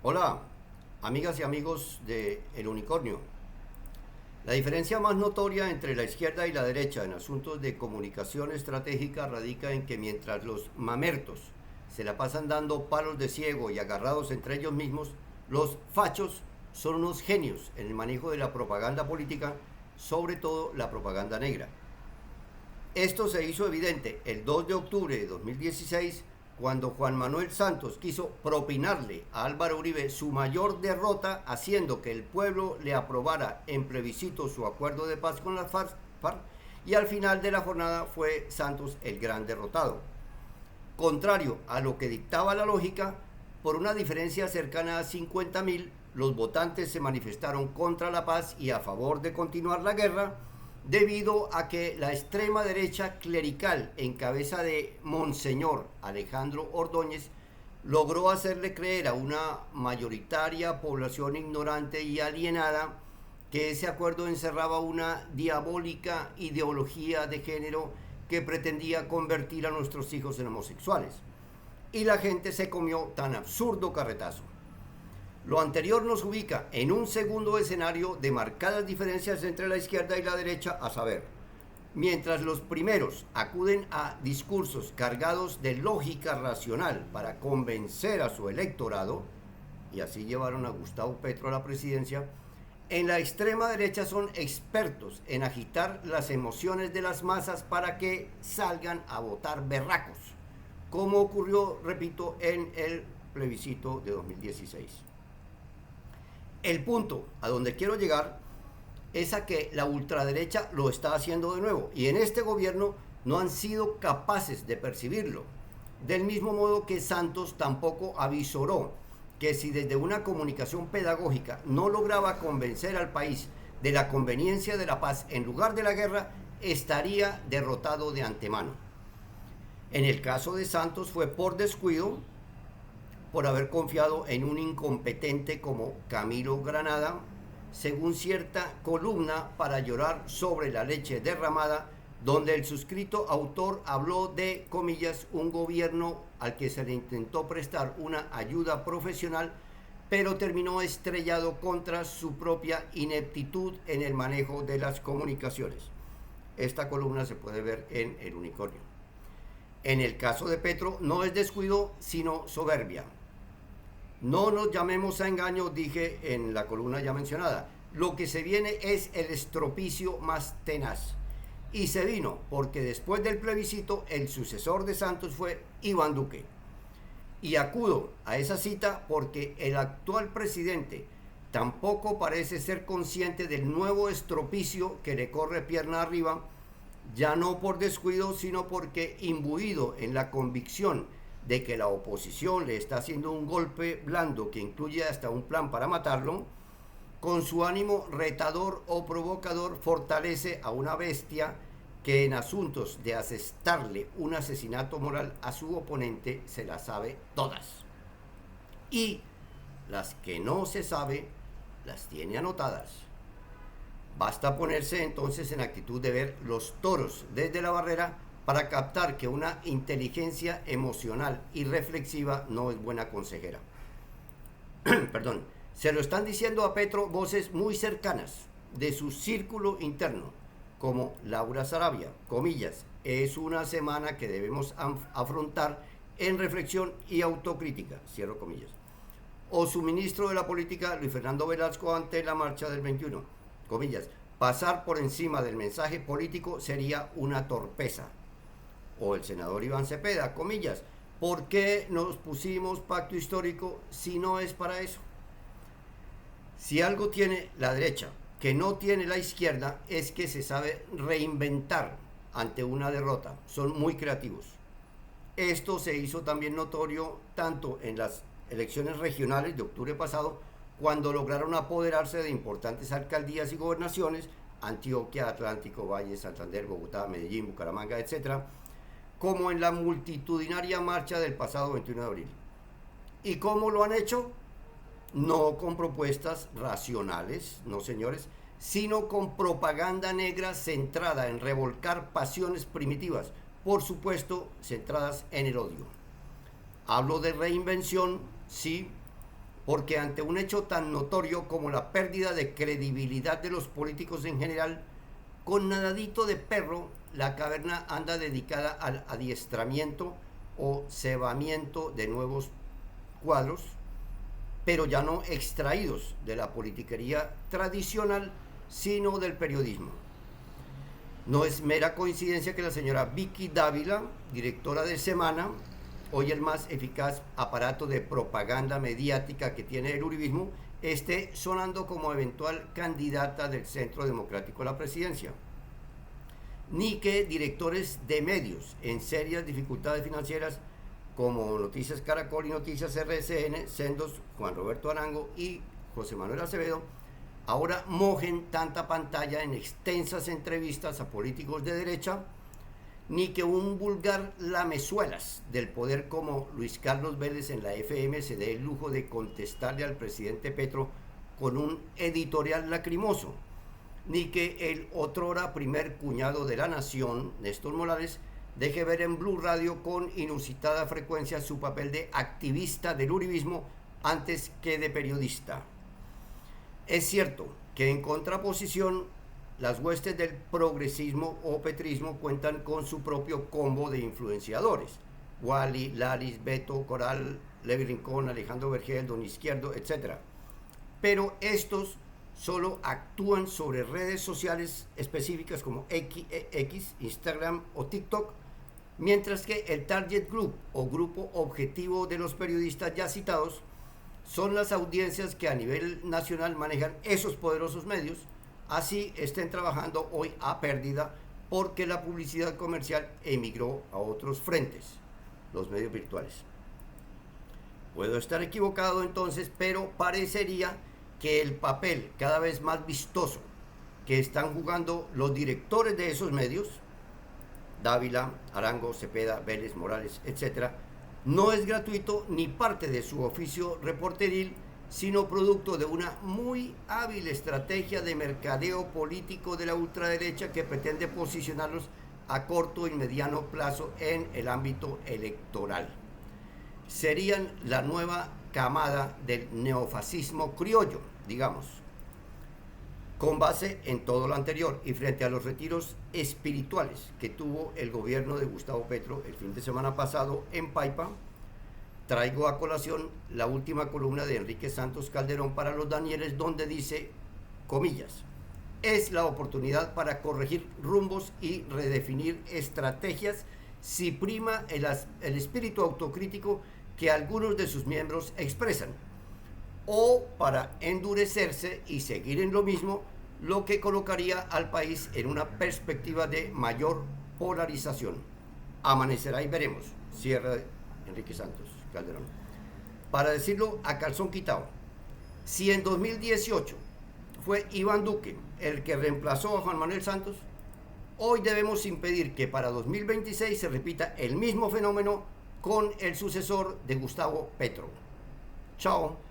Hola, amigas y amigos de El Unicornio. La diferencia más notoria entre la izquierda y la derecha en asuntos de comunicación estratégica radica en que mientras los mamertos se la pasan dando palos de ciego y agarrados entre ellos mismos, los fachos son unos genios en el manejo de la propaganda política, sobre todo la propaganda negra. Esto se hizo evidente el 2 de octubre de 2016 cuando Juan Manuel Santos quiso propinarle a Álvaro Uribe su mayor derrota haciendo que el pueblo le aprobara en plebiscito su acuerdo de paz con las FARC y al final de la jornada fue Santos el gran derrotado. Contrario a lo que dictaba la lógica, por una diferencia cercana a 50.000, los votantes se manifestaron contra la paz y a favor de continuar la guerra, debido a que la extrema derecha clerical en cabeza de Monseñor Alejandro Ordóñez logró hacerle creer a una mayoritaria población ignorante y alienada que ese acuerdo encerraba una diabólica ideología de género que pretendía convertir a nuestros hijos en homosexuales. Y la gente se comió tan absurdo carretazo. Lo anterior nos ubica en un segundo escenario de marcadas diferencias entre la izquierda y la derecha, a saber, mientras los primeros acuden a discursos cargados de lógica racional para convencer a su electorado, y así llevaron a Gustavo Petro a la presidencia, en la extrema derecha son expertos en agitar las emociones de las masas para que salgan a votar berracos, como ocurrió, repito, en el plebiscito de 2016. El punto a donde quiero llegar es a que la ultraderecha lo está haciendo de nuevo y en este gobierno no han sido capaces de percibirlo. Del mismo modo que Santos tampoco avisoró que si desde una comunicación pedagógica no lograba convencer al país de la conveniencia de la paz en lugar de la guerra, estaría derrotado de antemano. En el caso de Santos fue por descuido, por haber confiado en un incompetente como Camilo Granada, según cierta columna para llorar sobre la leche derramada, donde el suscrito autor habló de, comillas, un gobierno al que se le intentó prestar una ayuda profesional, pero terminó estrellado contra su propia ineptitud en el manejo de las comunicaciones. Esta columna se puede ver en El Unicornio. En el caso de Petro no es descuido, sino soberbia. No nos llamemos a engaño, dije en la columna ya mencionada. Lo que se viene es el estropicio más tenaz. Y se vino porque después del plebiscito el sucesor de Santos fue Iván Duque. Y acudo a esa cita porque el actual presidente tampoco parece ser consciente del nuevo estropicio que le corre pierna arriba, ya no por descuido, sino porque imbuido en la convicción de que la oposición le está haciendo un golpe blando que incluye hasta un plan para matarlo, con su ánimo retador o provocador fortalece a una bestia que en asuntos de asestarle un asesinato moral a su oponente se las sabe todas. Y las que no se sabe las tiene anotadas. Basta ponerse entonces en actitud de ver los toros desde la barrera para captar que una inteligencia emocional y reflexiva no es buena consejera. Perdón. Se lo están diciendo a Petro voces muy cercanas de su círculo interno, como Laura Sarabia, comillas, es una semana que debemos afrontar en reflexión y autocrítica, cierro comillas. O su ministro de la política, Luis Fernando Velasco, ante la marcha del 21, comillas, pasar por encima del mensaje político sería una torpeza. O el senador Iván Cepeda, comillas, ¿por qué nos pusimos pacto histórico si no es para eso? Si algo tiene la derecha que no tiene la izquierda es que se sabe reinventar ante una derrota. Son muy creativos. Esto se hizo también notorio tanto en las elecciones regionales de octubre pasado, cuando lograron apoderarse de importantes alcaldías y gobernaciones, Antioquia, Atlántico, Valle, Santander, Bogotá, Medellín, Bucaramanga, etc., como en la multitudinaria marcha del pasado 21 de abril. ¿Y cómo lo han hecho? No con propuestas racionales, no señores, sino con propaganda negra centrada en revolcar pasiones primitivas, por supuesto centradas en el odio. Hablo de reinvención, sí, porque ante un hecho tan notorio como la pérdida de credibilidad de los políticos en general, con nadadito de perro, la caverna anda dedicada al adiestramiento o cebamiento de nuevos cuadros, pero ya no extraídos de la politiquería tradicional, sino del periodismo. No es mera coincidencia que la señora Vicky Dávila, directora de Semana, hoy el más eficaz aparato de propaganda mediática que tiene el uribismo, esté sonando como eventual candidata del Centro Democrático a la presidencia. Ni que directores de medios en serias dificultades financieras como Noticias Caracol y Noticias RCN, sendos Juan Roberto Arango y José Manuel Acevedo, ahora mojen tanta pantalla en extensas entrevistas a políticos de derecha, ni que un vulgar lamezuelas del poder como Luis Carlos Vélez en la FM se dé el lujo de contestarle al presidente Petro con un editorial lacrimoso, ni que el otrora primer cuñado de la nación, Néstor Morales, deje ver en Blue Radio con inusitada frecuencia su papel de activista del uribismo antes que de periodista. Es cierto que en contraposición, las huestes del progresismo o petrismo cuentan con su propio combo de influenciadores: Wally, Laris, Beto, Coral, Levi Rincón, Alejandro Vergel, Don Izquierdo, etc. Pero estos solo actúan sobre redes sociales específicas como X, Instagram o TikTok, mientras que el target group o grupo objetivo de los periodistas ya citados son las audiencias que a nivel nacional manejan esos poderosos medios, así estén trabajando hoy a pérdida porque la publicidad comercial emigró a otros frentes, los medios virtuales. Puedo estar equivocado entonces, pero parecería que el papel cada vez más vistoso que están jugando los directores de esos medios, Dávila, Arango, Cepeda, Vélez, Morales, etc., no es gratuito ni parte de su oficio reporteril, sino producto de una muy hábil estrategia de mercadeo político de la ultraderecha que pretende posicionarlos a corto y mediano plazo en el ámbito electoral. Serían la nueva camada del neofascismo criollo, digamos. Con base en todo lo anterior y frente a los retiros espirituales que tuvo el gobierno de Gustavo Petro el fin de semana pasado en Paipa, traigo a colación la última columna de Enrique Santos Calderón para los Danieles, donde dice, comillas, es la oportunidad para corregir rumbos y redefinir estrategias si prima el espíritu autocrítico que algunos de sus miembros expresan, o para endurecerse y seguir en lo mismo, lo que colocaría al país en una perspectiva de mayor polarización. Amanecerá y veremos, cierra Enrique Santos Calderón. Para decirlo a calzón quitado, si en 2018 fue Iván Duque el que reemplazó a Juan Manuel Santos, hoy debemos impedir que para 2026 se repita el mismo fenómeno con el sucesor de Gustavo Petro. Chao.